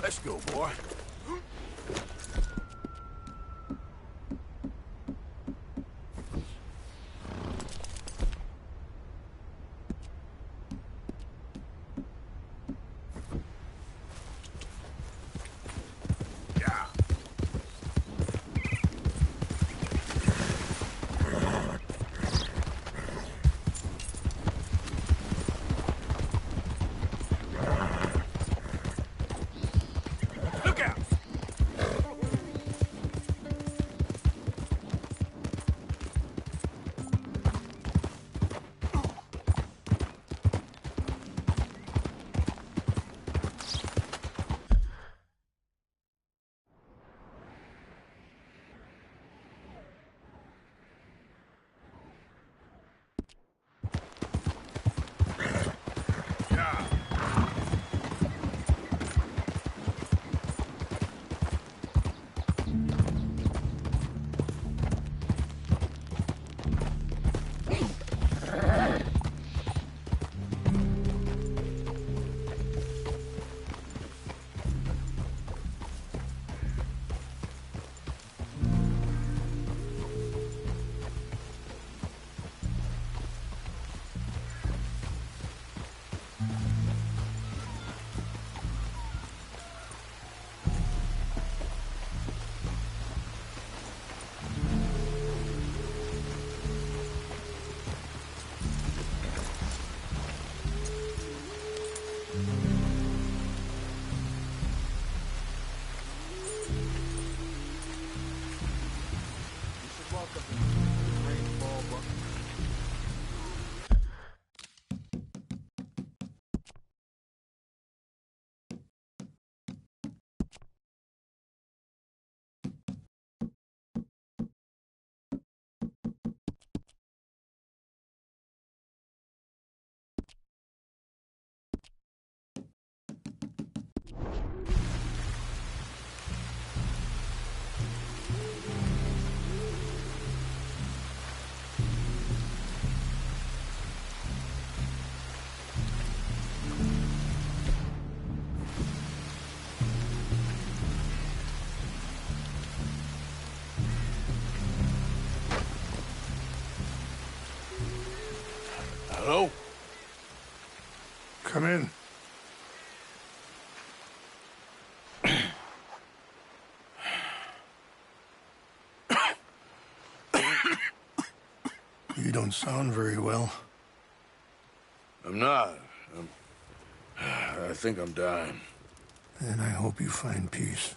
Let's go, boy. Hello? Come in. You don't sound very well. I'm not. I think I'm dying. And I hope you find peace.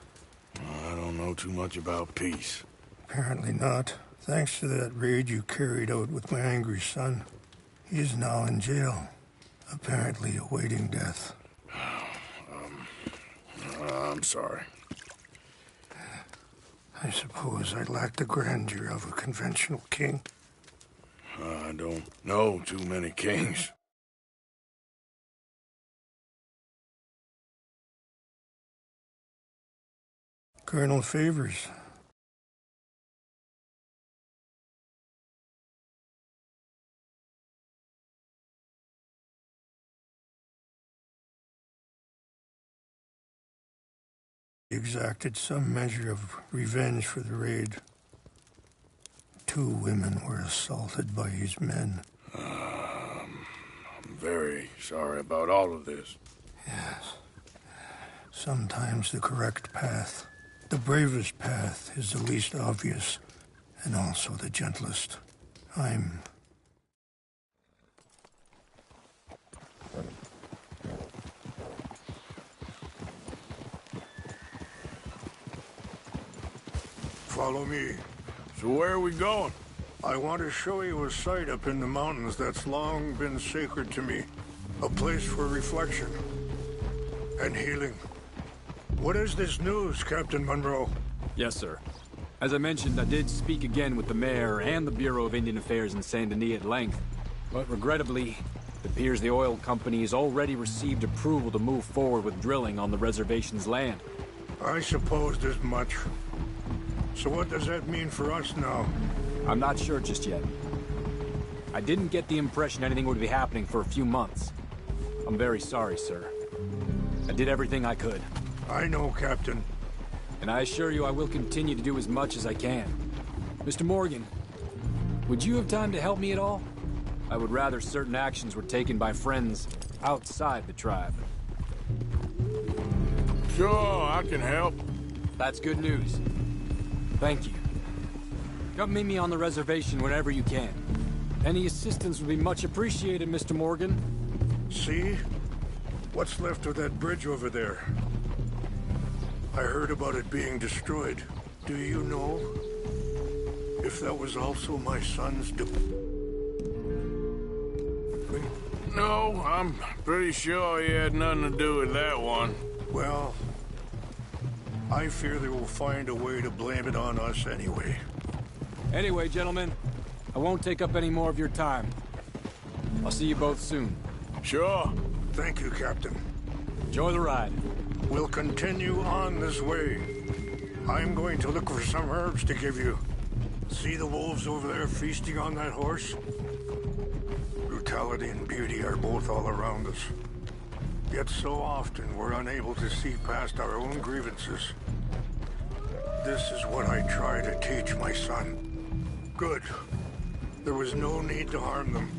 I don't know too much about peace. Apparently not. Thanks to that raid you carried out with my angry son. He's now in jail, apparently awaiting death. I'm sorry. I suppose I lack the grandeur of a conventional king. I don't know too many kings. Colonel Favors. Exacted some measure of revenge for the raid. 2 women were assaulted by his men. I'm very sorry about all of this. Yes. Sometimes the correct path, the bravest path, is the least obvious, and also the gentlest. Follow me. So where are we going? I want to show you a site up in the mountains that's long been sacred to me. A place for reflection and healing. What is this news, Captain Monroe? Yes, sir. As I mentioned, I did speak again with the mayor and the Bureau of Indian Affairs in Saint Denis at length. But regrettably, it appears the oil company has already received approval to move forward with drilling on the reservation's land. I supposed as much. So what does that mean for us now? I'm not sure just yet. I didn't get the impression anything would be happening for a few months. I'm very sorry, sir. I did everything I could. I know, Captain. And I assure you I will continue to do as much as I can. Mr. Morgan, would you have time to help me at all? I would rather certain actions were taken by friends outside the tribe. Sure, I can help. That's good news. Thank you. Come meet me on the reservation whenever you can. Any assistance would be much appreciated, Mr. Morgan. See? What's left of that bridge over there? I heard about it being destroyed. Do you know if that was also my son's No, I'm pretty sure he had nothing to do with that one. Well, I fear they will find a way to blame it on us anyway. Anyway, gentlemen, I won't take up any more of your time. I'll see you both soon. Sure. Thank you, Captain. Enjoy the ride. We'll continue on this way. I'm going to look for some herbs to give you. See the wolves over there feasting on that horse? Brutality and beauty are both all around us. Yet so often we're unable to see past our own grievances. This is what I try to teach my son. Good. There was no need to harm them.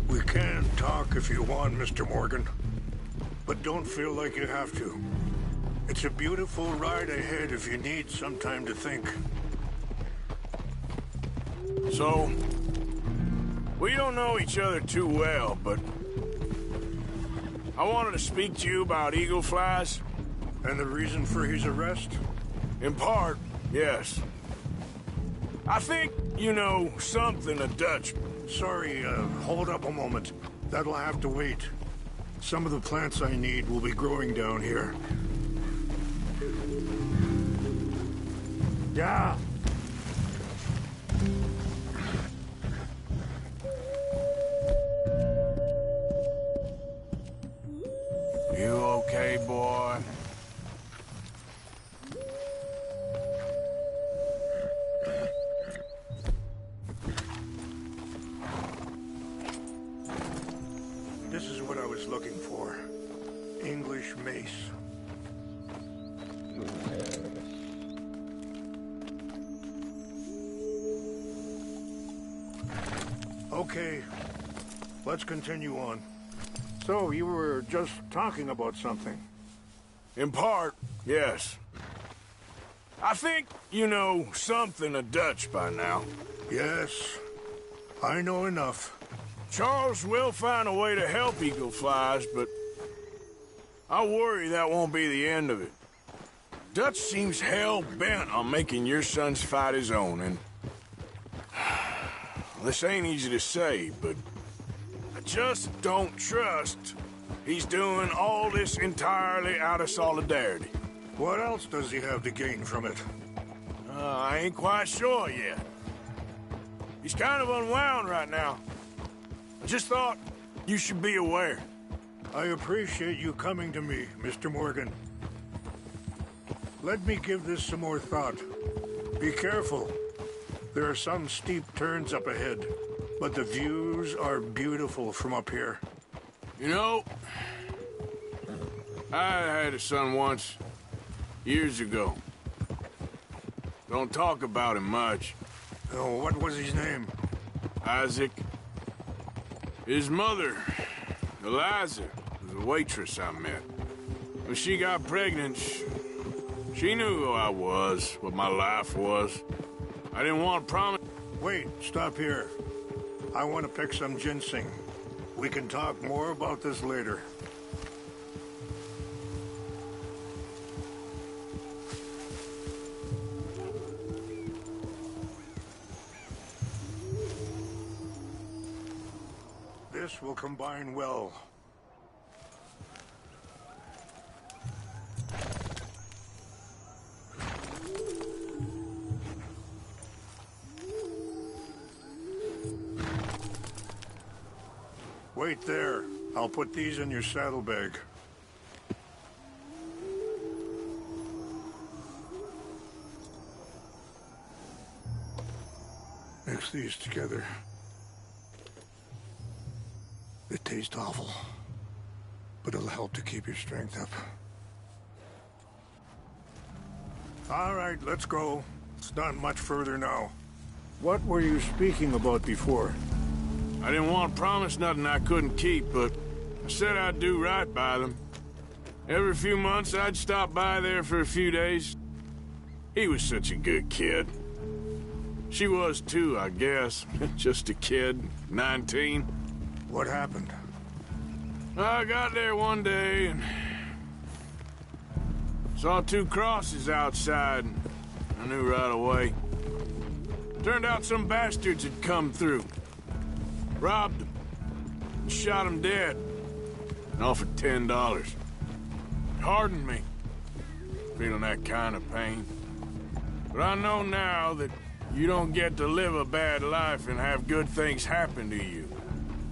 We can talk if you want, Mr. Morgan. But don't feel like you have to. It's a beautiful ride ahead if you need some time to think. So, we don't know each other too well, but I wanted to speak to you about eagle flies. And the reason for his arrest? In part, yes. I think you know something of Dutch. Sorry, hold up a moment. That'll have to wait. Some of the plants I need will be growing down here. Yeah. You okay, boy? This is what I was looking for. English mace. Okay, let's continue on. So, you were just talking about something. In part, yes. I think you know something of Dutch by now. Yes, I know enough. Charles will find a way to help eagle flies, but I worry that won't be the end of it. Dutch seems hell-bent on making your son's fight his own, and this ain't easy to say, but I just don't trust he's doing all this entirely out of solidarity. What else does he have to gain from it? I ain't quite sure yet. He's kind of unwound right now. I just thought you should be aware. I appreciate you coming to me, Mr. Morgan. Let me give this some more thought. Be careful. There are some steep turns up ahead, but the views are beautiful from up here. You know, I had a son once, years ago. Don't talk about him much. Oh, what was his name? Isaac. His mother, Eliza, was a waitress I met. When she got pregnant, she knew who I was, what my life was. I didn't want to promise... Wait, stop here. I want to pick some ginseng. We can talk more about this later. This will combine well. Wait there. I'll put these in your saddlebag. Mix these together. It tastes awful, but it'll help to keep your strength up. All right, let's go. It's not much further now. What were you speaking about before? I didn't want to promise nothing I couldn't keep, but I said I'd do right by them. Every few months, I'd stop by there for a few days. He was such a good kid. She was too, I guess. Just a kid, 19. What happened? I got there one day and saw two crosses outside, and I knew right away. Turned out some bastards had come through. Robbed them. And shot them dead. And offered $10. Hardened me. Feeling that kind of pain. But I know now that you don't get to live a bad life and have good things happen to you.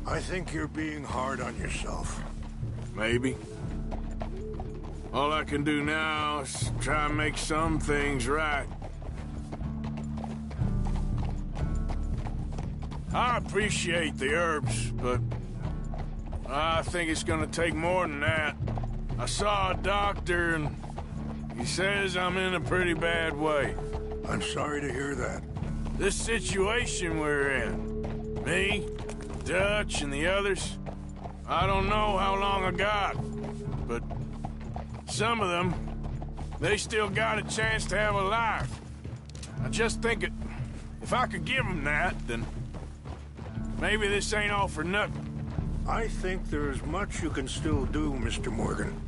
I think you're being hard on yourself. Maybe. All I can do now is try and make some things right. I appreciate the herbs, but I think it's gonna take more than that. I saw a doctor and he says I'm in a pretty bad way. I'm sorry to hear that. This situation we're in, me, Dutch, and the others, I don't know how long I got, but some of them, they still got a chance to have a life. I just think if I could give them that, then maybe this ain't all for nothing. I think there's much you can still do, Mr. Morgan.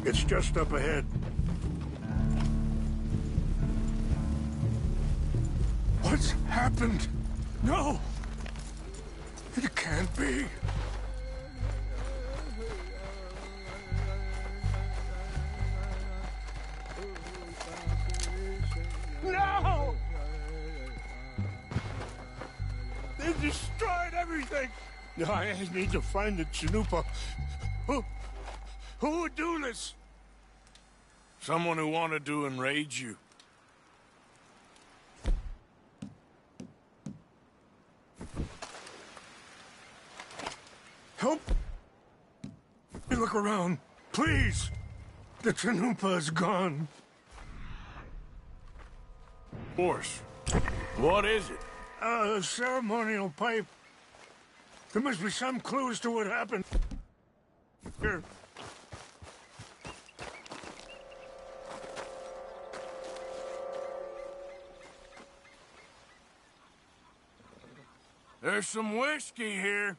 It's just up ahead. What's happened? No! It can't be. No! They destroyed everything! No, I need to find the Chanupa. Who would do this? Someone who wanted to enrage you. Help me look around, please. The Chanupa is gone. Of course. What is it? A ceremonial pipe. There must be some clues to what happened. Here. There's some whiskey here.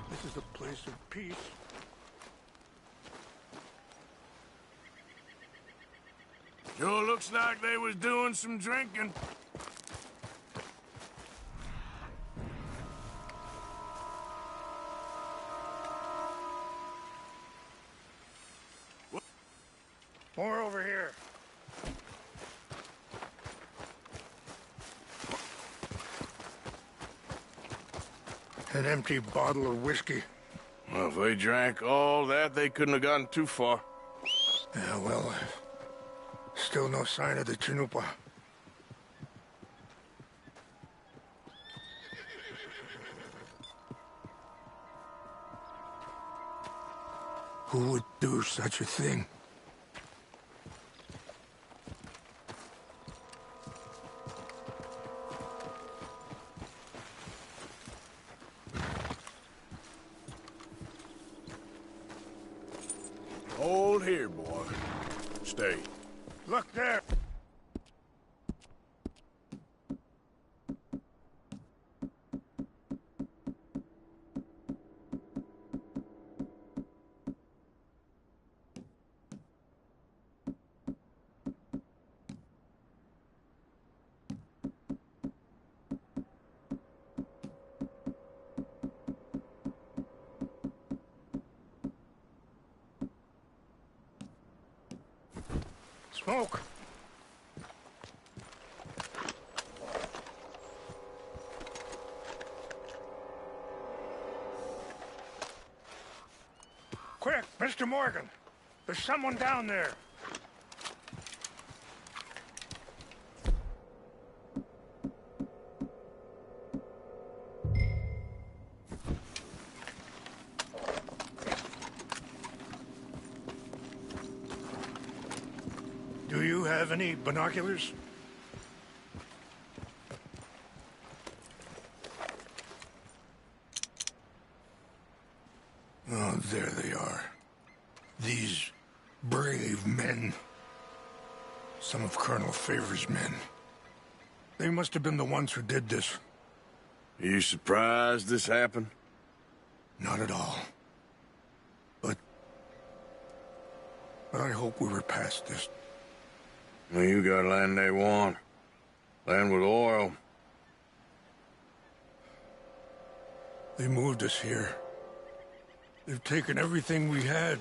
This is a place of peace. Sure looks like they was doing some drinking. More over here. An empty bottle of whiskey. Well, if they drank all that, they couldn't have gotten too far. Yeah, well, still no sign of the Chanupa. Who would do such a thing? Hold here, boy. Stay. Look there! smoke. Quick, Mr. Morgan. There's someone down there. Do you have any binoculars? Oh, there they are. These brave men. Some of Colonel Favor's men. They must have been the ones who did this. Are you surprised this happened? Not at all. But I hope we were past this. Well, you got land they want. Land with oil. They moved us here. They've taken everything we had.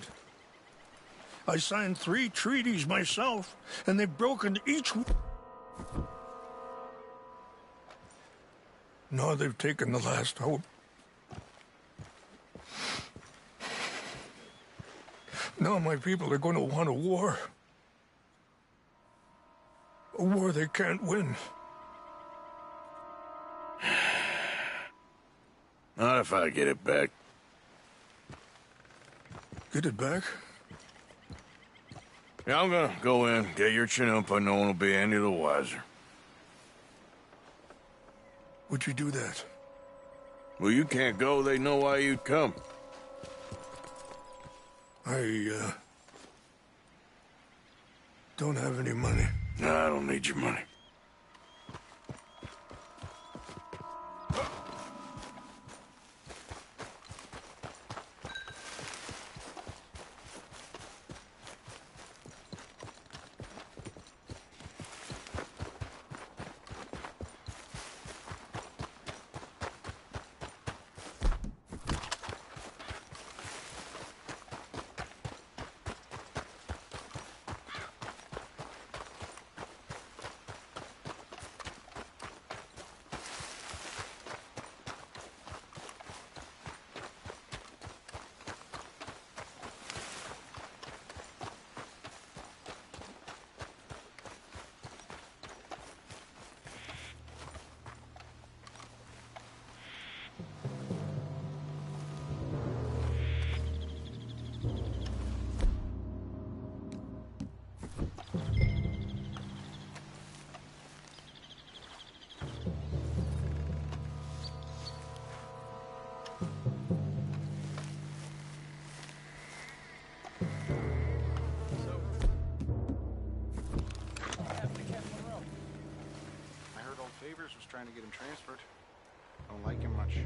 I signed 3 treaties myself, and they've broken each one. Now they've taken the last hope. Now my people are going to want a war. A war they can't win. Not if I get it back. Get it back? Yeah, I'm gonna go in, get your Chinook, but no one will be any the wiser. Would you do that? Well, you can't go, they know why you'd come. I don't have any money. No, I don't need your money. Trying to get him transferred. Don't like him much.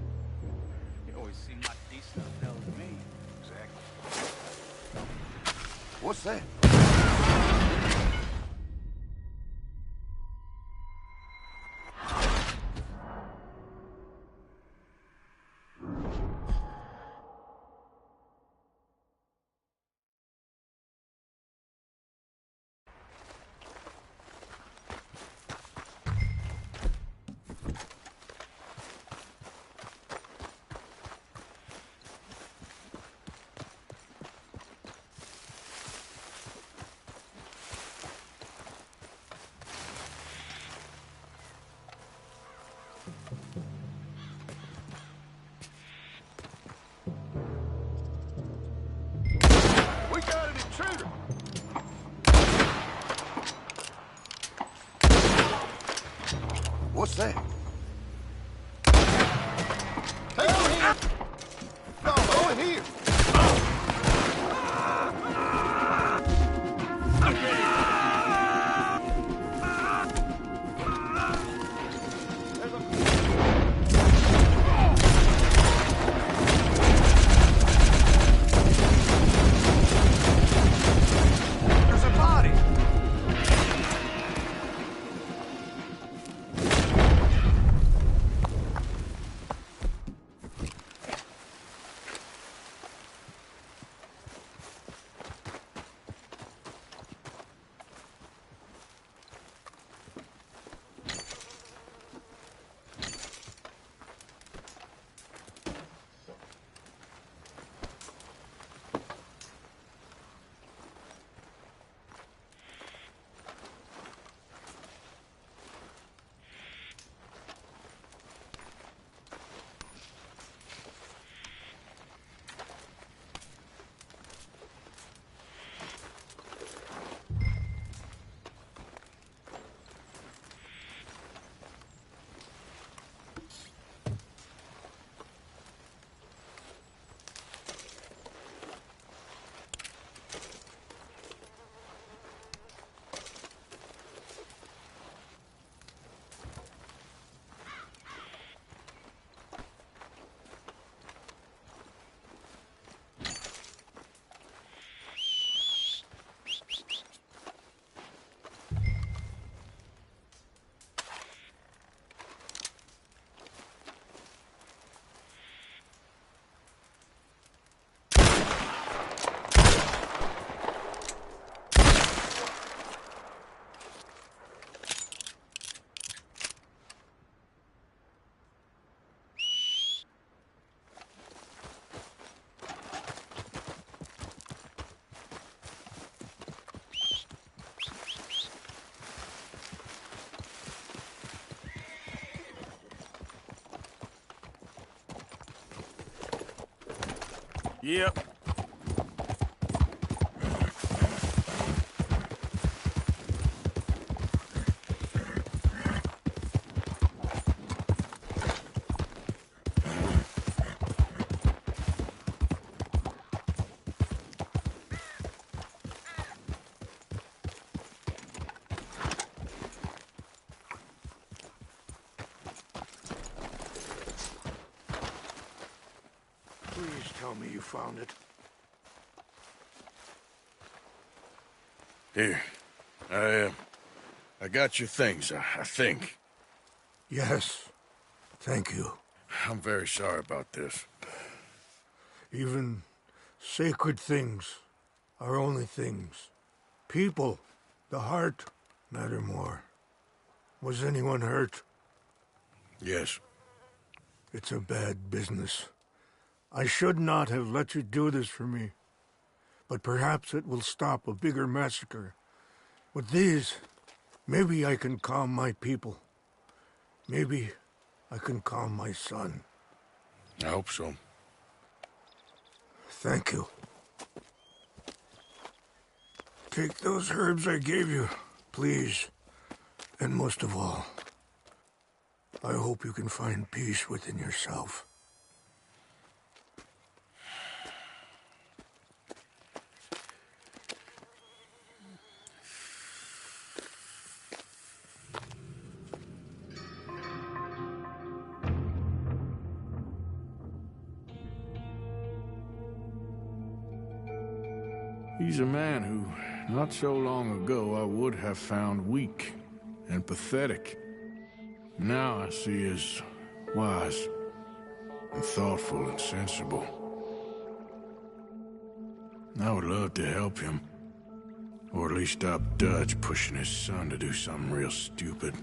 He always seemed like a decent fellow to me. Exactly. What's that? We got an intruder! What's that? Over here! No, over here! There's a body! Yep. Please tell me you found it. Here. I got your things, I think. Yes. Thank you. I'm very sorry about this. Even sacred things are only things. People, the heart, matter more. Was anyone hurt? Yes. It's a bad business. I should not have let you do this for me. But perhaps it will stop a bigger massacre. With these, maybe I can calm my people. Maybe I can calm my son. I hope so. Thank you. Take those herbs I gave you, please. And most of all, I hope you can find peace within yourself. He's a man who, not so long ago, I would have found weak and pathetic. Now I see as wise and thoughtful and sensible. I would love to help him, or at least stop Dutch pushing his son to do something real stupid.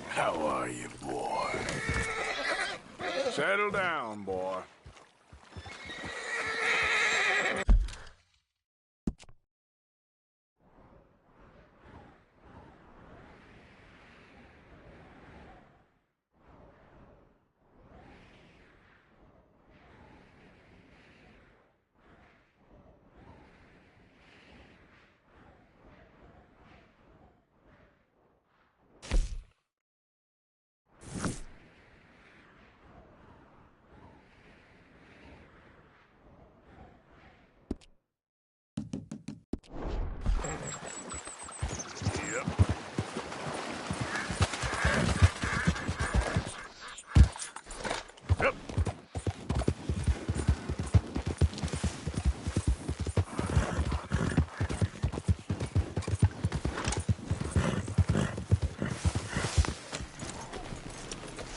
How are you, boy? Settle down, boy.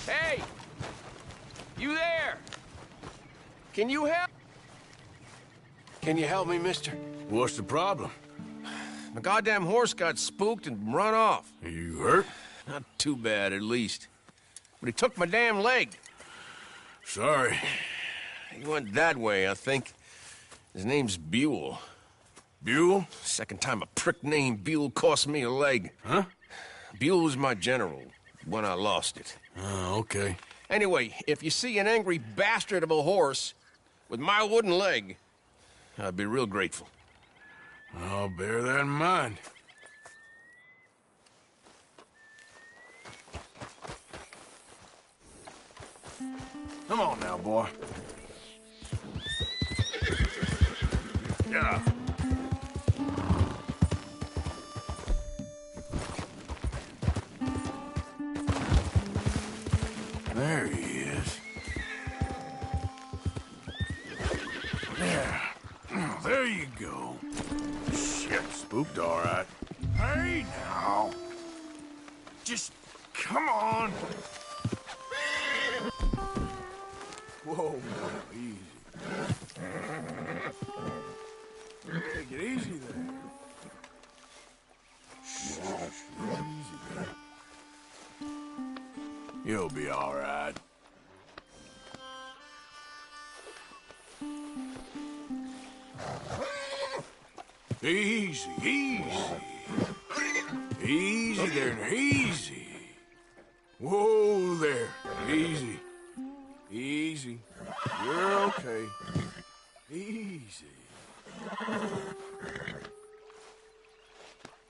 Hey! You there? Can you help? Can you help me, mister? What's the problem? My goddamn horse got spooked and run off. Are you hurt? Not too bad, at least. But he took my damn leg. Sorry. He went that way, I think. His name's Buell. Buell? Second time a prick named Buell cost me a leg. Huh? Buell was my general when I lost it. Oh, okay. Anyway, if you see an angry bastard of a horse with my wooden leg, I'd be real grateful. I'll bear that in mind. Come on now, boy. Yeah. There he is. Yeah. Oh, there you go. Shit, spooked all right. Hey, now. Just come on. Whoa, easy. Take it easy there. Easy there. You'll be all right. Easy, easy. Easy there, easy. Whoa there, easy. Easy. You're okay. Easy.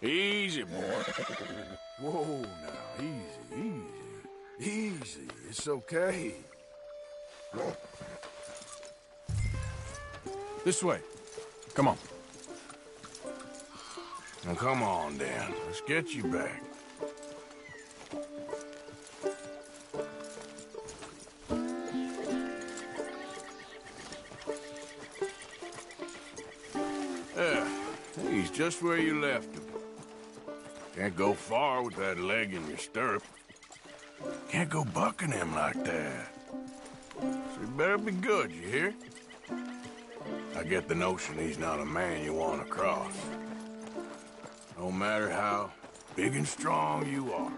Easy, boy. Whoa now, easy, easy. Easy, it's okay. This way. Come on. Now come on, Dan. Let's get you back. He's just where you left him. Can't go far with that leg in your stirrup. Can't go bucking him like that. So you better be good, you hear? I get the notion he's not a man you want to cross. No matter how big and strong you are.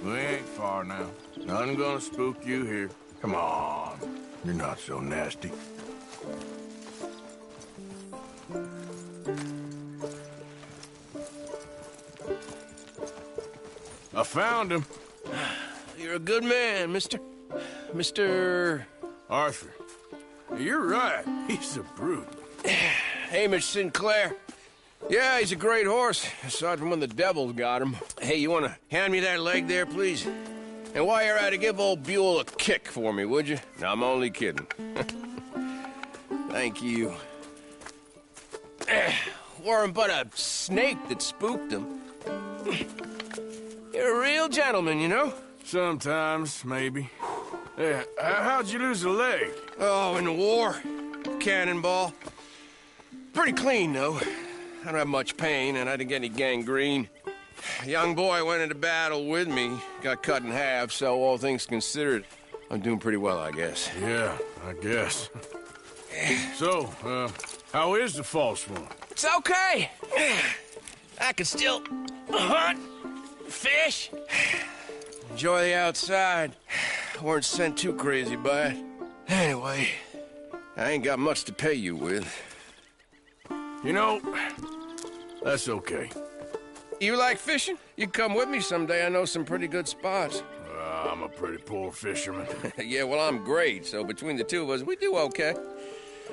We ain't far now. Nothing gonna spook you here. Come on. You're not so nasty. I found him. You're a good man, Mr. Arthur. You're right. He's a brute. Hamish Sinclair. Yeah, he's a great horse, aside from when the devil got him. Hey, you want to hand me that leg there, please? And while you're at it, give old Buell a kick for me, would you? No, I'm only kidding. Thank you. Weren't but a snake that spooked him. You're a real gentleman, you know? Sometimes, maybe. Yeah, how'd you lose a leg? Oh, in the war. Cannonball. Pretty clean, though. I don't have much pain, and I didn't get any gangrene. A young boy went into battle with me, got cut in half, so all things considered, I'm doing pretty well, I guess. Yeah, I guess. So, how is the false one? It's okay. I can still hunt, fish, enjoy the outside. Weren't sent too crazy by it. Anyway, I ain't got much to pay you with. You know, that's okay. You like fishing? You come with me someday. I know some pretty good spots. I'm a pretty poor fisherman. Yeah, well, I'm great, so between the two of us, we do okay.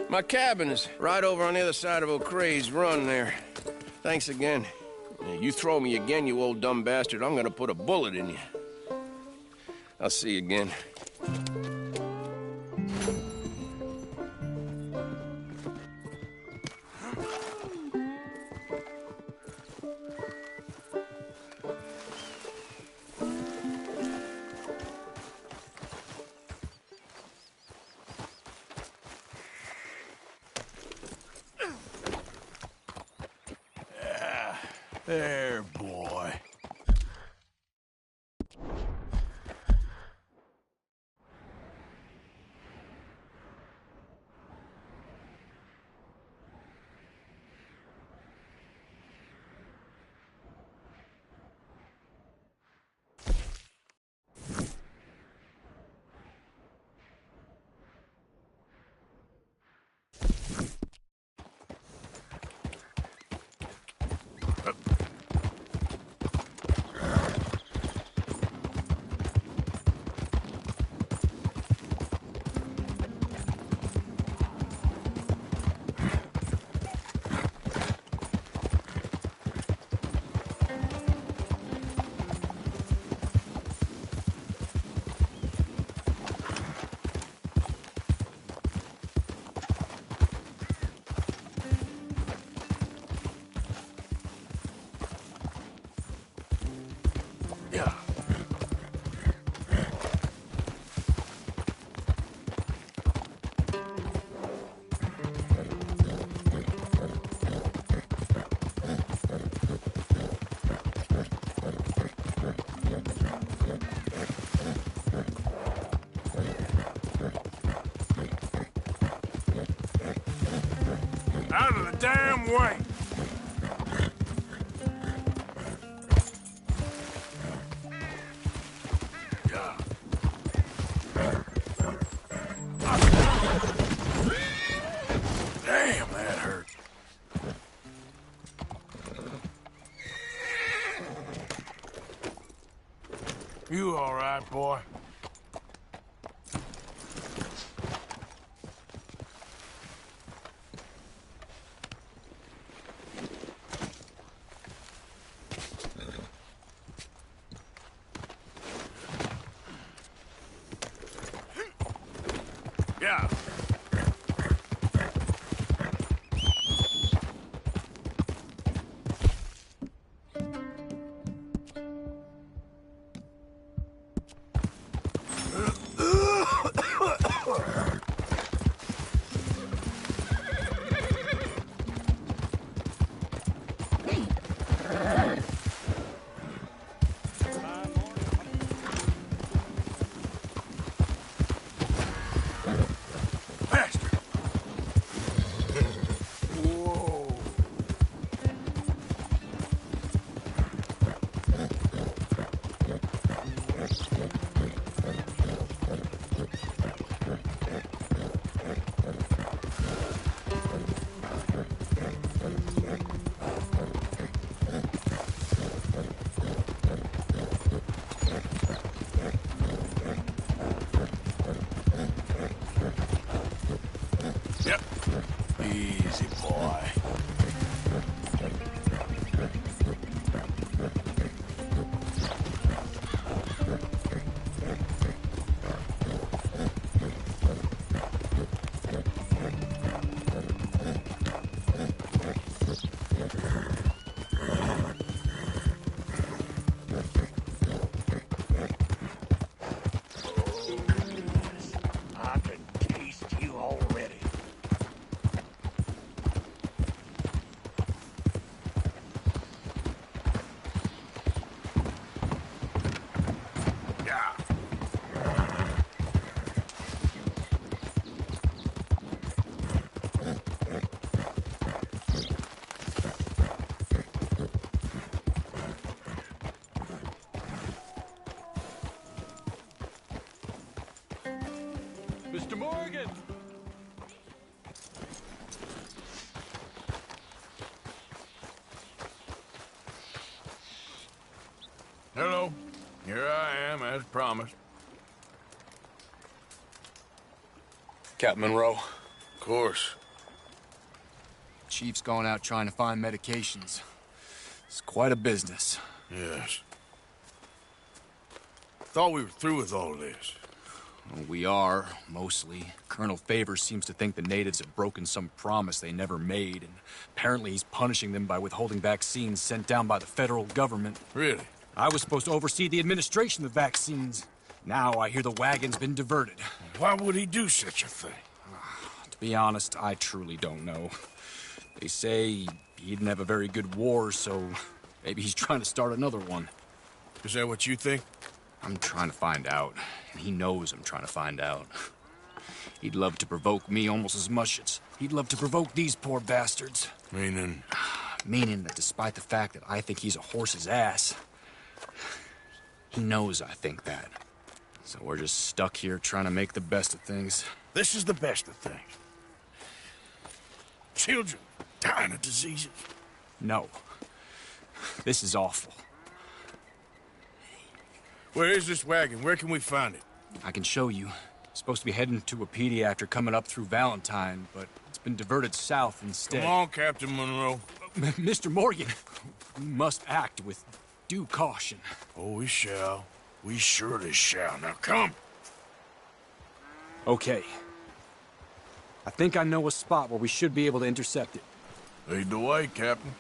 My cabin is right over on the other side of O'Creagh's Run there. Thanks again. You throw me again, you old dumb bastard, I'm gonna put a bullet in you. I'll see you again. There, boy. damn way! Damn, that hurt. You all right, boy? Yeah. Bastard! Whoa. Yep. Easy, boy. I can taste you already. Yeah. Mr. Morgan! Hello. Here I am, as promised. Captain Monroe. Of course. Chief's gone out trying to find medications. It's quite a business. Yes. Thought we were through with all this. Well, we are, mostly. Colonel Favors seems to think the natives have broken some promise they never made, and apparently he's punishing them by withholding vaccines sent down by the federal government. Really? I was supposed to oversee the administration of the vaccines. Now I hear the wagon's been diverted. Why would he do such a thing? To be honest, I truly don't know. They say he didn't have a very good war, so maybe he's trying to start another one. Is that what you think? I'm trying to find out, and he knows I'm trying to find out. He'd love to provoke me almost as much as he'd love to provoke these poor bastards. Meaning? Meaning that despite the fact that I think he's a horse's ass, he knows I think that. So we're just stuck here trying to make the best of things. This is the best of things. Children dying of diseases. No. This is awful. Where is this wagon? Where can we find it? I can show you. It's supposed to be heading to a pediatric coming up through Valentine, but it's been diverted south instead. Come on, Captain Monroe. Mr. Morgan, we must act with due caution. Oh, we shall. We surely shall. Now come. Okay. I think I know a spot where we should be able to intercept it. Lead the way, Captain.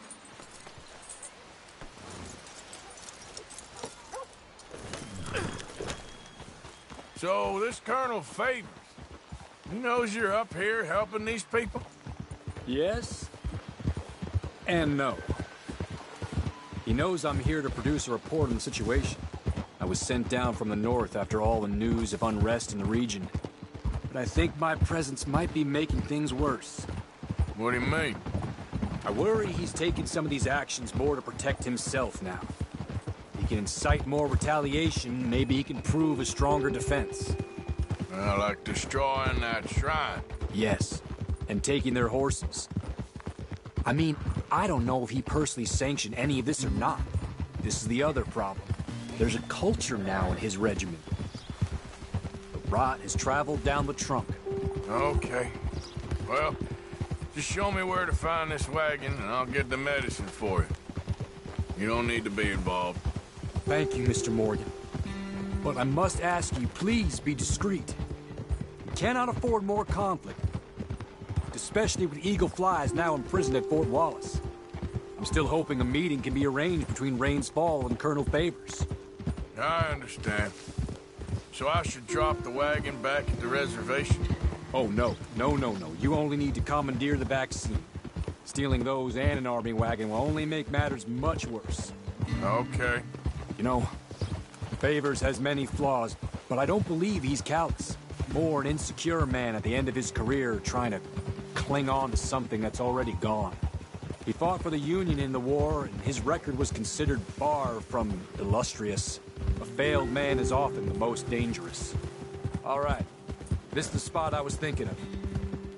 So, this Colonel Favors, he knows you're up here helping these people? Yes and no. He knows I'm here to produce a report on the situation. I was sent down from the north after all the news of unrest in the region. But I think my presence might be making things worse. What do you mean? I worry he's taking some of these actions more to protect himself now. He can incite more retaliation, maybe he can prove a stronger defense. Like destroying that shrine. Yes, and taking their horses. I mean, I don't know if he personally sanctioned any of this or not. This is the other problem. There's a culture now in his regiment. The rot has traveled down the trunk. Okay. Well, just show me where to find this wagon, and I'll get the medicine for you. You don't need to be involved. Thank you, Mr. Morgan. But I must ask you, please be discreet. We cannot afford more conflict, especially with Eagle Flies now imprisoned at Fort Wallace. I'm still hoping a meeting can be arranged between Rains Fall and Colonel Favors. I understand. So I should drop the wagon back at the reservation? Oh, no. No. You only need to commandeer the back seat. Stealing those and an army wagon will only make matters much worse. Okay. You know, Favors has many flaws, but I don't believe he's callous. More an insecure man at the end of his career trying to cling on to something that's already gone. He fought for the Union in the war, and his record was considered far from illustrious. A failed man is often the most dangerous. All right. This is the spot I was thinking of.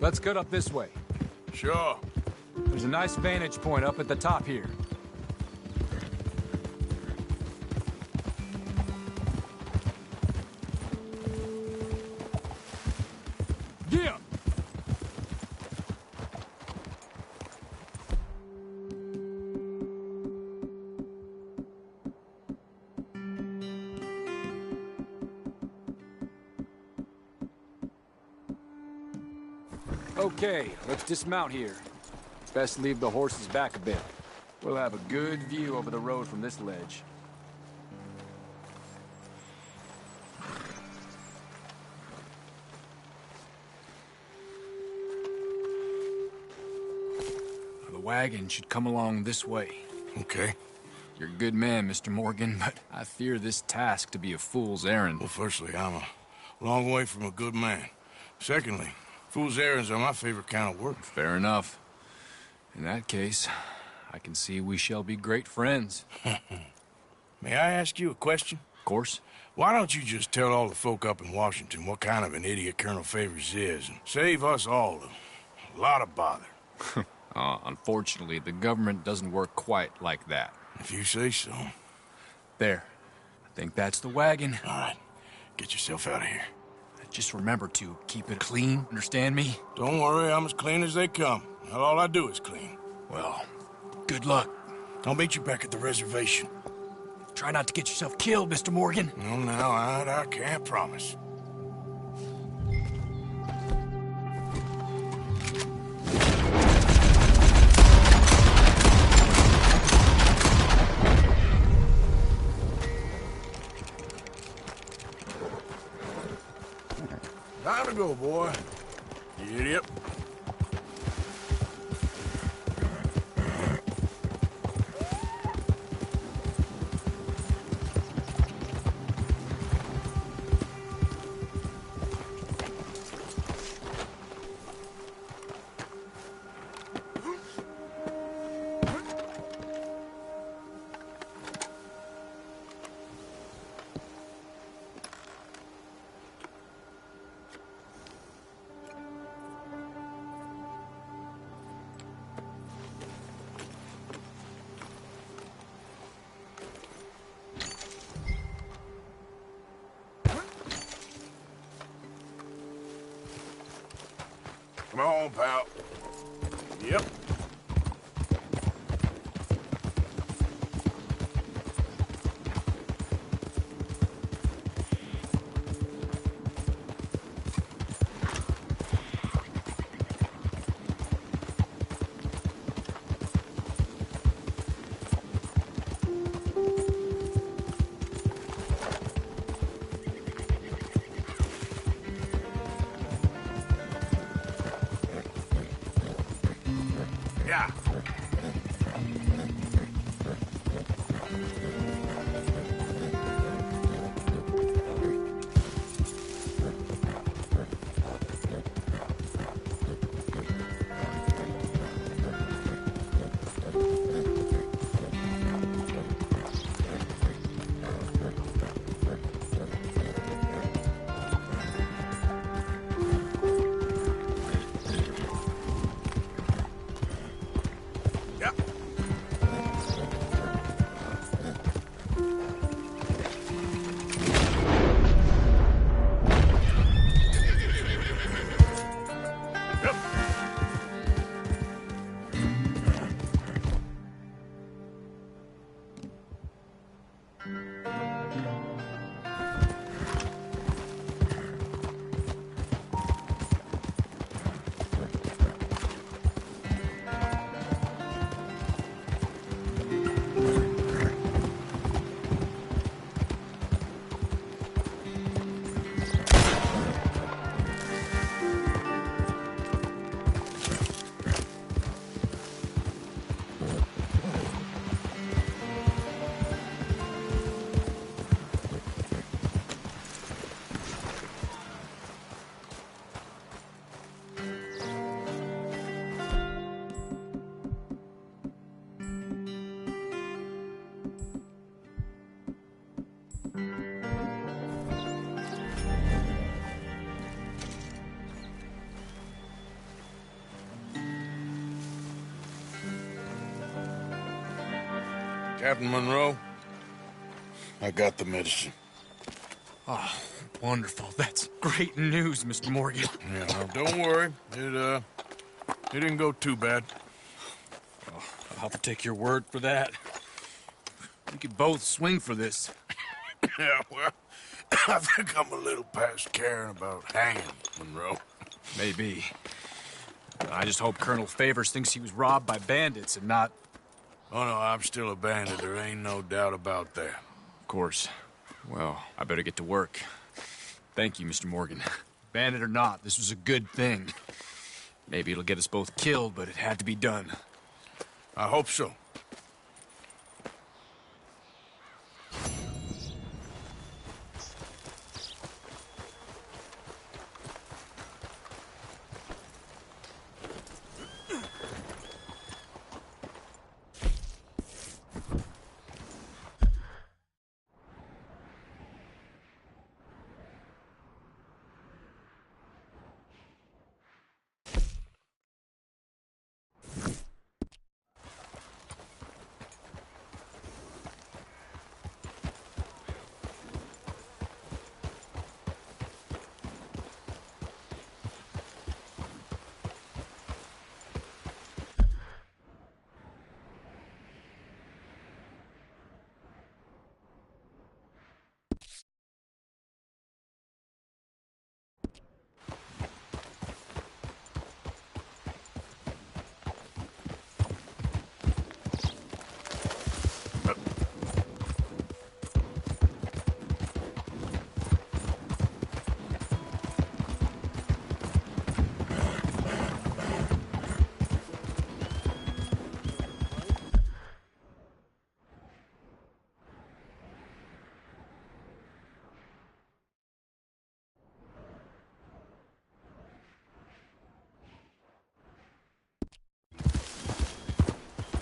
Let's get up this way. Sure. There's a nice vantage point up at the top here. Yeah! Okay, let's dismount here. Best leave the horses back a bit. We'll have a good view over the road from this ledge. The wagon should come along this way. Okay. You're a good man, Mr. Morgan, but I fear this task to be a fool's errand. Well, firstly, I'm a long way from a good man. Secondly, fool's errands are my favorite kind of work. Fair enough. In that case, I can see we shall be great friends. May I ask you a question? Of course. Why don't you just tell all the folk up in Washington what kind of an idiot Colonel Favors is and save us all a lot of bother? Unfortunately, the government doesn't work quite like that. If you say so. There. I think that's the wagon. All right. Get yourself out of here. Just remember to keep it clean, understand me? Don't worry, I'm as clean as they come. Not all I do is clean. Well, good luck. I'll meet you back at the reservation. Try not to get yourself killed, Mr. Morgan. No, I can't promise. Time to go, boy. Giddy up. Come on, pal. Yep. Yeah. Captain Monroe, I got the medicine. Oh, wonderful. That's great news, Mr. Morgan. Yeah, now don't worry. It didn't go too bad. Oh, I'll have to take your word for that. We could both swing for this. Yeah, well, I think I'm a little past caring about hanging, Monroe. Maybe. I just hope Colonel Favors thinks he was robbed by bandits and not... Oh, no, I'm still a bandit. There ain't no doubt about that. Of course. Well, I better get to work. Thank you, Mr. Morgan. Bandit or not, this was a good thing. Maybe it'll get us both killed, but it had to be done. I hope so.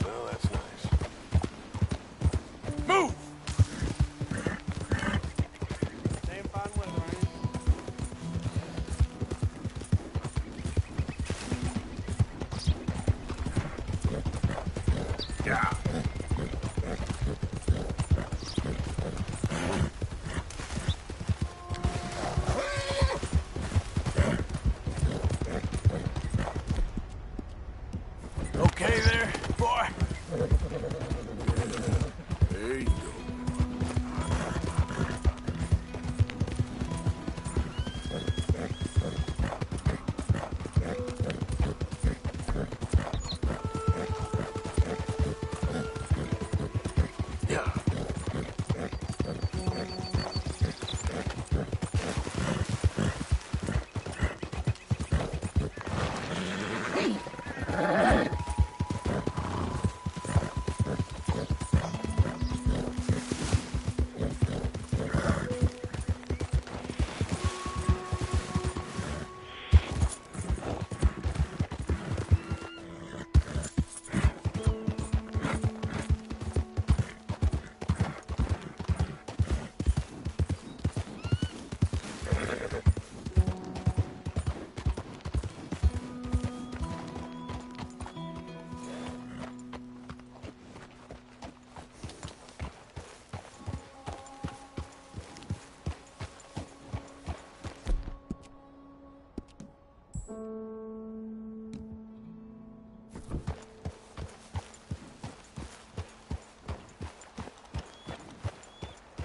Well, that's nice. Move! Same fine weather, ain't it? Yeah. Okay there, boy? There you go. Yeah.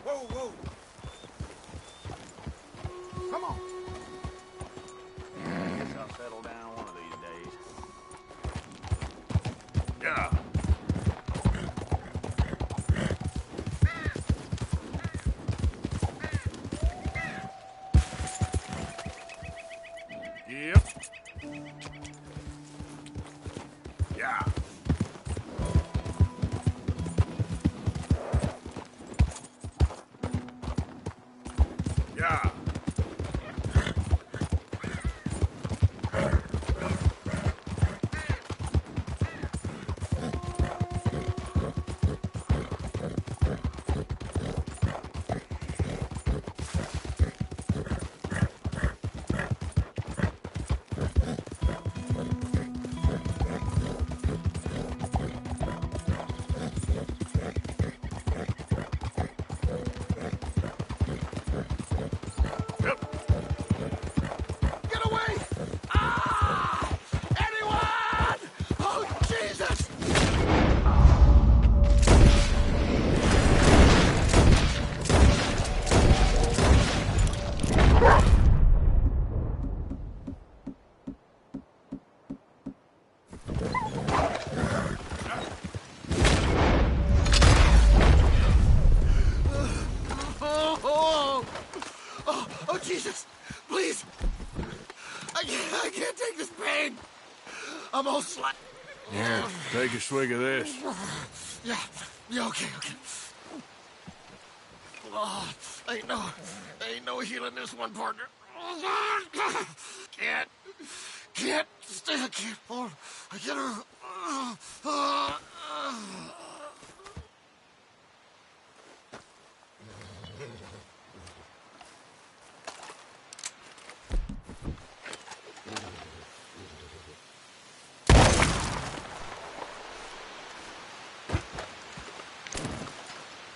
Whoa, whoa. Come on. Guess I'll settle down one of these days. Yeah. Yep. Yeah. Yeah. Jesus, please. I can't take this pain. I'm all slack. Here, take a swig of this. Yeah, okay. Oh, ain't no healing this one, partner. Can't stay. I can't hold. I can't.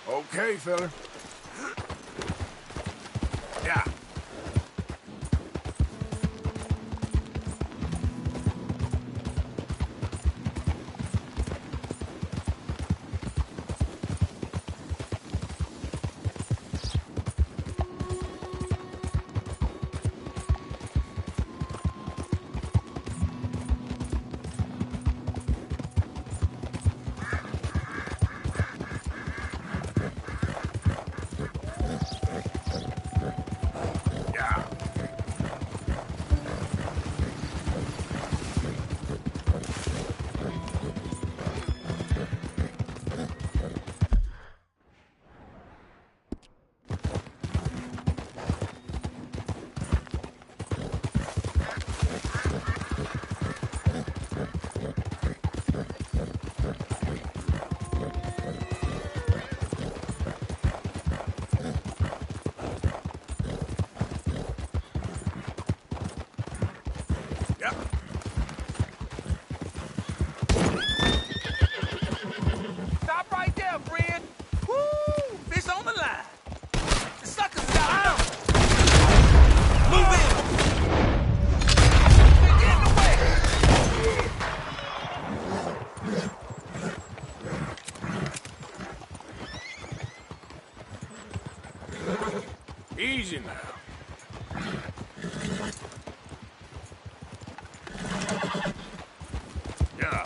Okay, fella. Yeah. Stop right there, friend. Woo! Fish on the line. The suckers is out. Move in. Get in the way. Easy now. Yeah.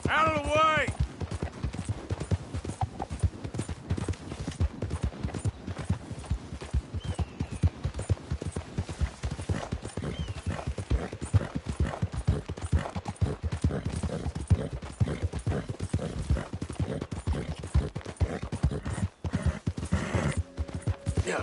Out of the way! Yeah.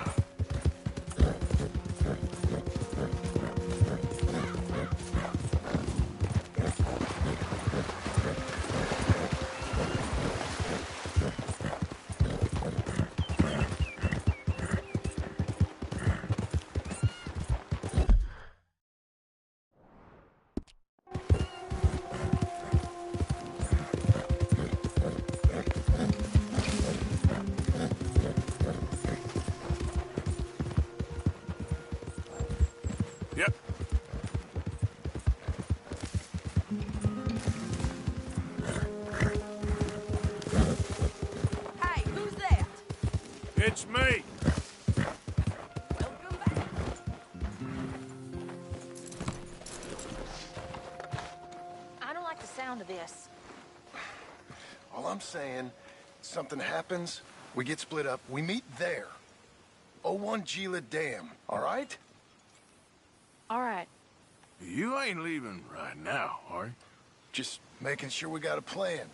Yep. Hey, who's that? It's me. Welcome back. I don't like the sound of this. All I'm saying, something happens, we get split up, we meet there. 01 Gila Dam, all right? All right. You ain't leaving right now, are you? Just making sure we got a plan.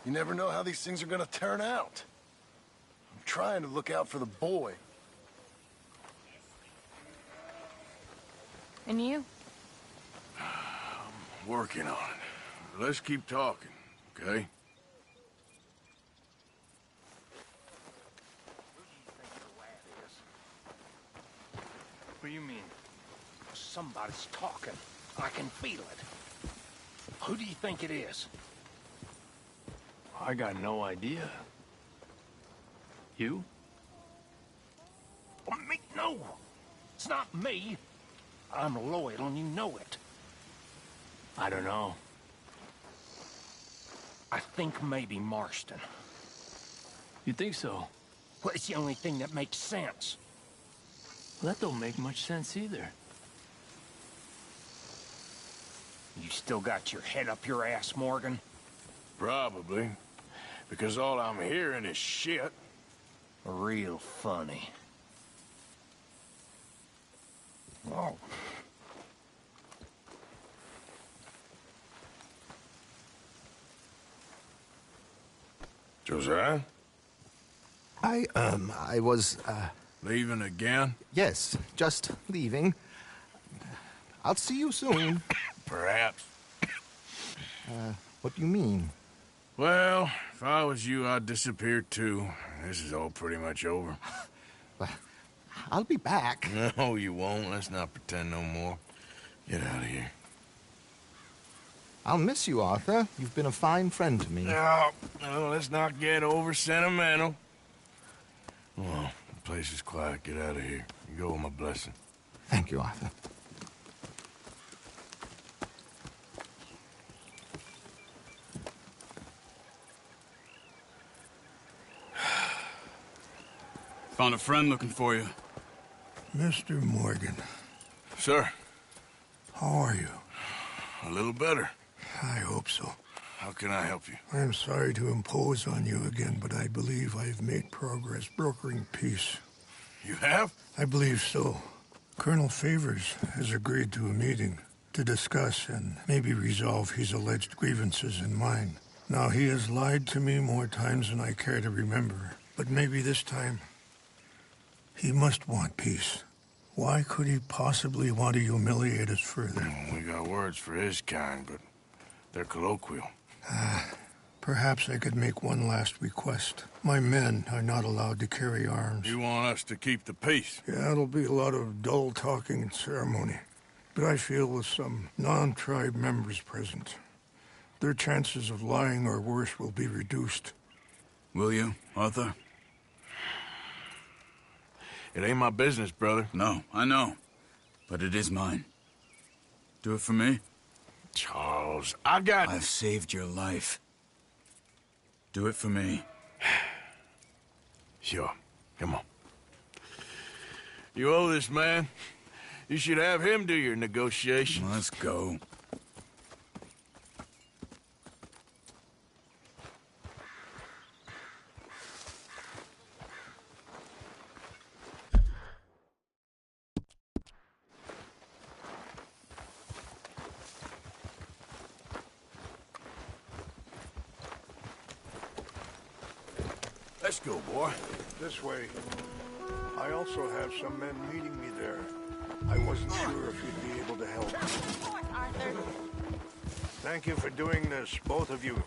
You never know how these things are gonna turn out. I'm trying to look out for the boy. And you? Working on it. Let's keep talking, okay? What do you mean? Somebody's talking. I can feel it. Who do you think it is? I got no idea. You? Me? No. It's not me. I'm loyal and you know it. I don't know. I think maybe Marston. You think so? Well, it's the only thing that makes sense. Well, that don't make much sense either. You still got your head up your ass, Morgan? Probably. Because all I'm hearing is shit. Real funny. Oh. Josiah? I was, Leaving again? yes, just leaving. I'll see you soon. Perhaps. What do you mean? Well, if I was you, I'd disappear too. This is all pretty much over. Well, I'll be back. No, you won't. Let's not pretend no more. Get out of here. I'll miss you, Arthur. You've been a fine friend to me. No, let's not get over sentimental. Well, the place is quiet. Get out of here. You go with my blessing. Thank you, Arthur. Found a friend looking for you. Mr. Morgan, Sir, how are you? a little better. I hope so. How can I help you? I'm sorry to impose on you again, but I believe I've made progress brokering peace. You have? I believe so. Colonel Favors has agreed to a meeting to discuss and maybe resolve his alleged grievances and mine. Now, he has lied to me more times than I care to remember, but maybe this time he must want peace. Why could he possibly want to humiliate us further? We got words for his kind, but they're colloquial. Perhaps I could make one last request. My men are not allowed to carry arms. You want us to keep the peace? Yeah, it'll be a lot of dull talking and ceremony. But I feel with some non-tribe members present, their chances of lying or worse will be reduced. Will you, Arthur? It ain't my business, brother. No, I know. But it is mine. Do it for me? Charles, I've saved your life. Do it for me. Sure. Come on. You owe this man. You should have him do your negotiations. Let's go. Let's go, boy. This way. I also have some men meeting me there. I wasn't sure if you'd be able to help. Arthur. Thank you for doing this, both of you.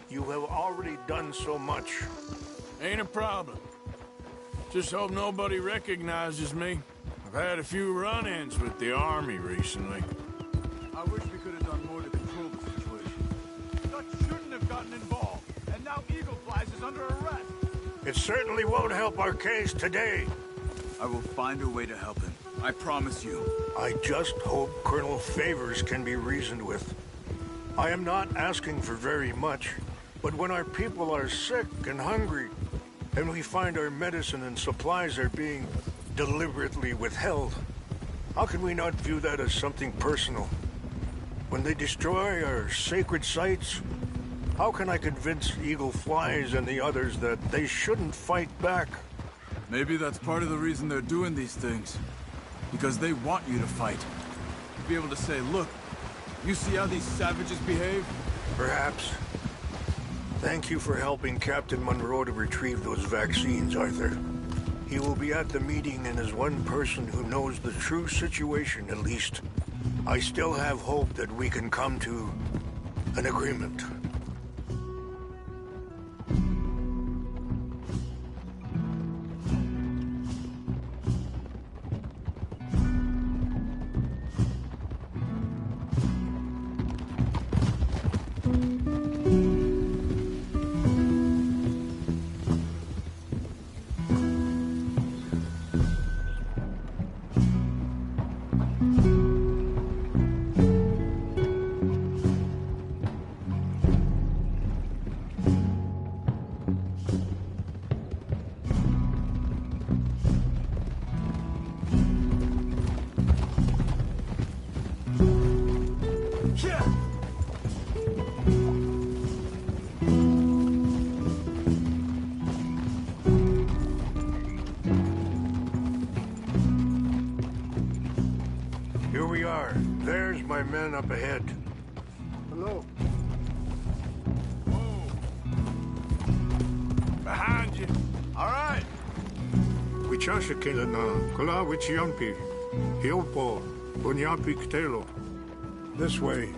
You have already done so much. Ain't a problem. Just hope nobody recognizes me. I've had a few run-ins with the army recently. I wish we could have done more to control the situation. Dutch shouldn't have gotten involved, and now Eagle Flies is under arrest. It certainly won't help our case today. I will find a way to help him. I promise you. I just hope Colonel Favors can be reasoned with. I am not asking for very much, but when our people are sick and hungry, and we find our medicine and supplies are being deliberately withheld, how can we not view that as something personal? When they destroy our sacred sites, how can I convince Eagle Flies and the others that they shouldn't fight back? Maybe that's part of the reason they're doing these things. Because they want you to fight. To be able to say, look, you see how these savages behave? Perhaps. Thank you for helping Captain Monroe to retrieve those vaccines, Arthur. He will be at the meeting and is one person who knows the true situation, at least. I still have hope that we can come to an agreement. up ahead. Hello. Behind you. All right. Wichashakila na, kula wichiampi, hiopo, bunyapi ktelo. This way.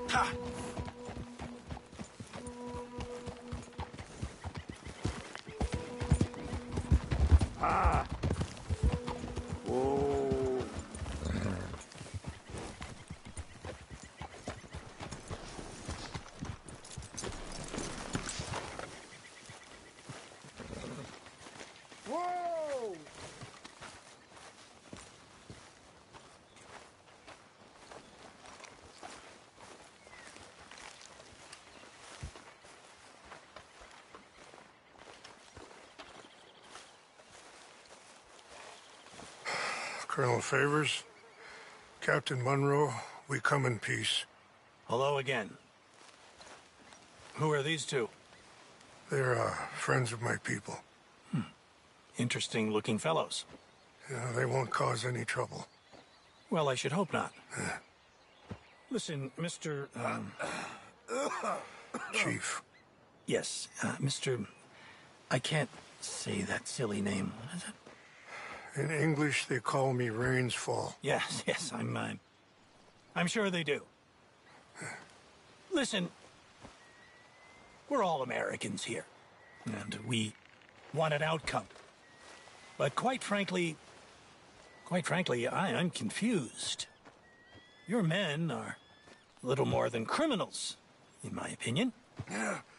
Ha! Ah. Whoa. Whoa! Colonel Favors, Captain Monroe, we come in peace. Hello again. Who are these two? They're friends of my people. Interesting looking fellows. Yeah, they won't cause any trouble. Well, I should hope not. Listen, Mr. Chief. Yes, Mr. I can't say that silly name. What is it? In English, they call me Rains Fall. Yes, I'm sure they do. Listen, we're all Americans here, and we want an outcome. But quite frankly, I'm confused. Your men are a little more than criminals, in my opinion.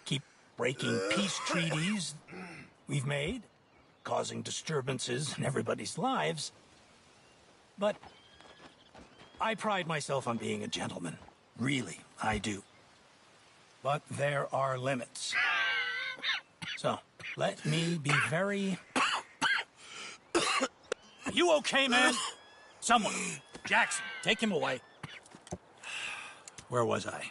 Keep breaking peace treaties we've made, causing disturbances in everybody's lives. But I pride myself on being a gentleman. Really, I do. But there are limits. So, let me be very... You okay, man? Someone. Jackson, take him away. Where was I?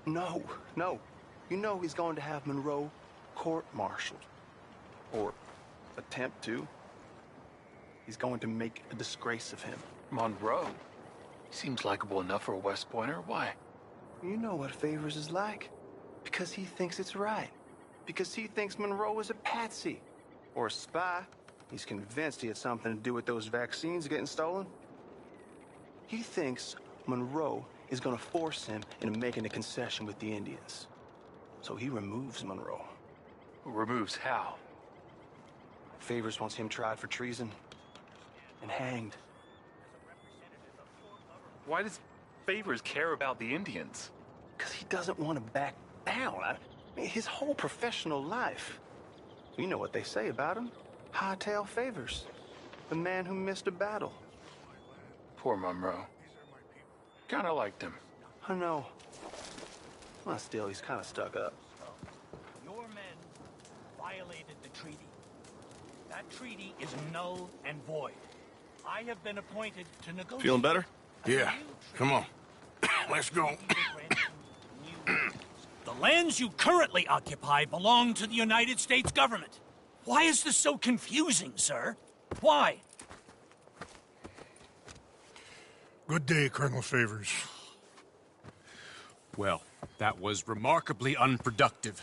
No. You know he's going to have Monroe court-martialed. Or attempt to. He's going to make a disgrace of him. Monroe? Seems likable enough for a West Pointer. Why? You know what Favors is like. Because he thinks it's right. Because he thinks Monroe is a patsy. Or a spy. He's convinced he had something to do with those vaccines getting stolen. He thinks Monroe is going to force him into making a concession with the Indians. So he removes Monroe. Removes how? Favors wants him tried for treason and hanged. Why does Favors care about the Indians? Because he doesn't want to back down. I mean, his whole professional life. You know what they say about him. Hightail Favors. The man who missed a battle. Poor Monroe. Kinda liked him. I know. Well, still, he's kind of stuck up. Your men violated the treaty. That treaty is null and void. I have been appointed to negotiate. Feeling better? Yeah. Come on. Let's go. The lands you currently occupy belong to the United States government. Why is this so confusing, sir? Why? Good day, Colonel Favors. Well, that was remarkably unproductive.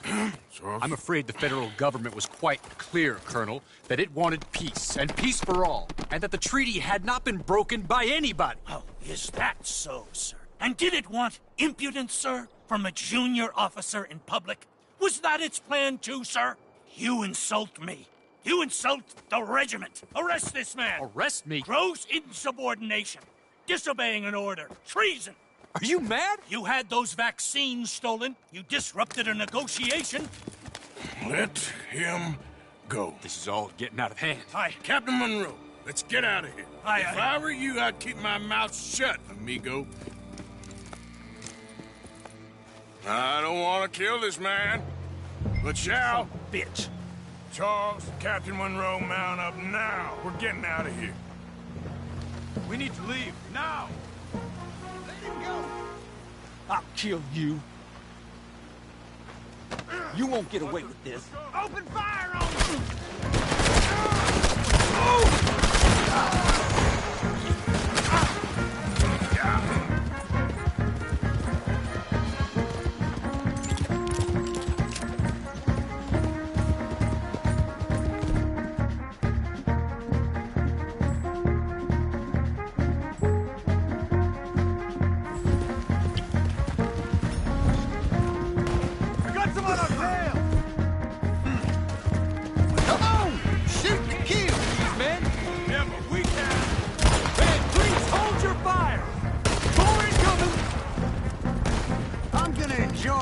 I'm afraid the federal government was quite clear, Colonel, that it wanted peace, and peace for all, and that the treaty had not been broken by anybody. Oh, is that so, sir? And did it want impudence, sir, from a junior officer in public? Was that its plan too, sir? You insult me. You insult the regiment. Arrest this man. Arrest me? Gross insubordination. Disobeying an order. Treason. Are you mad? You had those vaccines stolen. You disrupted a negotiation. Let him go. This is all getting out of hand. Aye. Captain Monroe, let's get out of here. Aye, If I were you, I'd keep my mouth shut, amigo. I don't want to kill this man, but shall. Bitch. Charles, Captain Monroe, mount up now. We're getting out of here. We need to leave, now! I'll kill you. You won't get away with this. Open fire on them!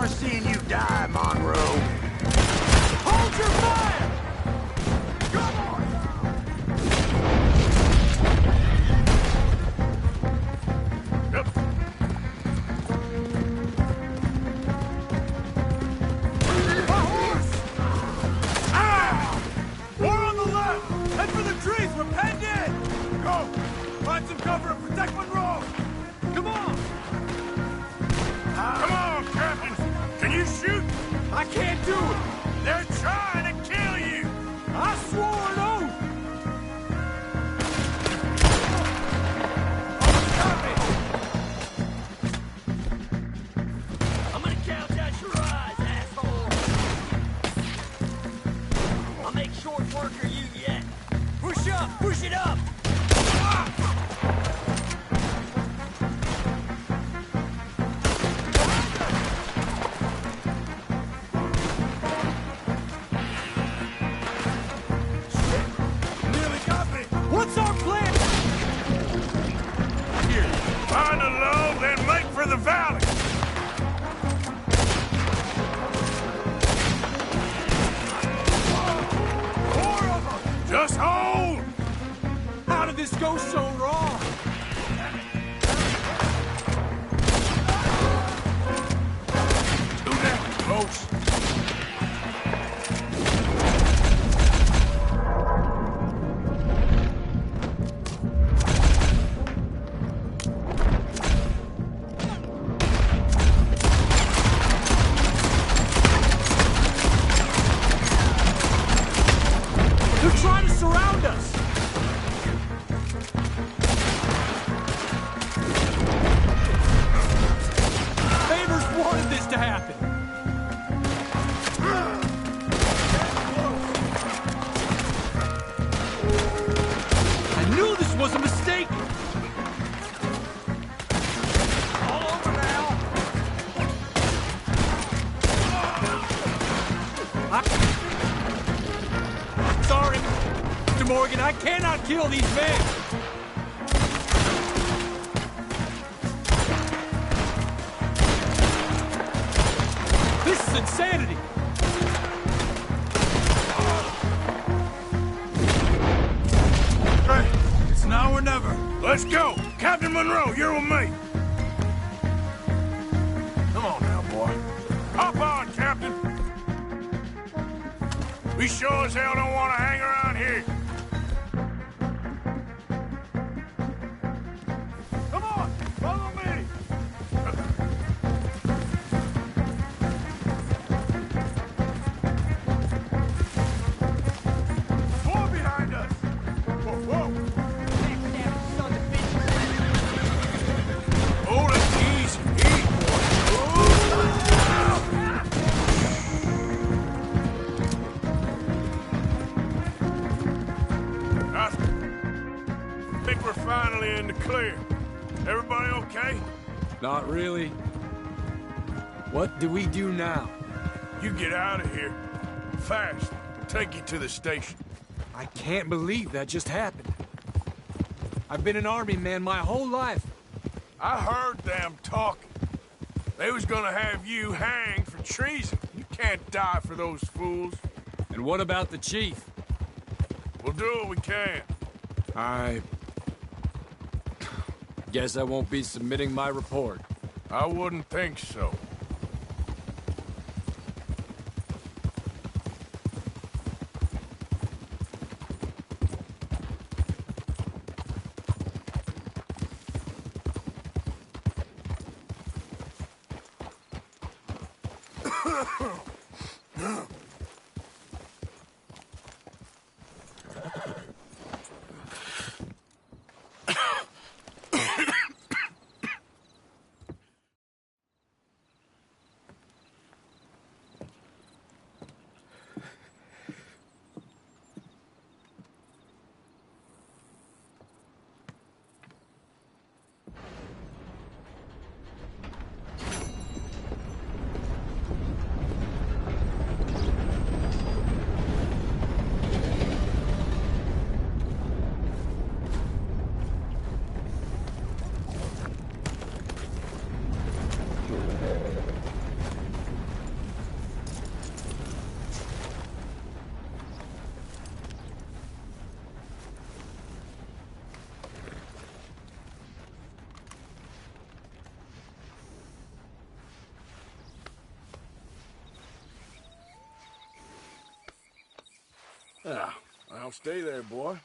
Seeing you die, Monroe. Hold your fire! Come on! Yep. Ah! More on the left! Head for the trees! We're penned in! Go! Find some cover and protect Monroe! Come on! Come on, Captain! Can you shoot? I can't do it! They're trying to kill you! I swore an oath! I'm gonna gouge out your eyes, asshole! I'll make short work of you yet! Push up! Push it up! What's our plan? Here, find a low, then make for the valley. Four of them! Just hold! How did this go so wrong? Too damn close. They're trying to surround us! Favors wanted this to happen! I knew this was a mistake! All over now! Sorry, Mr. Morgan, I cannot kill these men! This is insanity! Hey, It's now or never. let's go! Captain Monroe, you're with me! Come on now, boy. Hop on, Captain! We sure as hell don't want to hang around here. Come on, follow me! More behind us! Whoa, whoa! Hold it easy, I think we're finally in the clear. Everybody okay? Not really. What do we do now? You get out of here. Fast. Take you to the station. I can't believe that just happened. I've been an army man my whole life. I heard them talking. They was gonna have you hanged for treason. You can't die for those fools. And what about the chief? We'll do what we can. I guess I won't be submitting my report. I wouldn't think so. Yeah, I'll stay there, boy.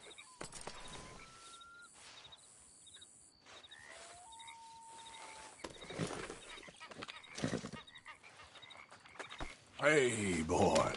Hey, boy.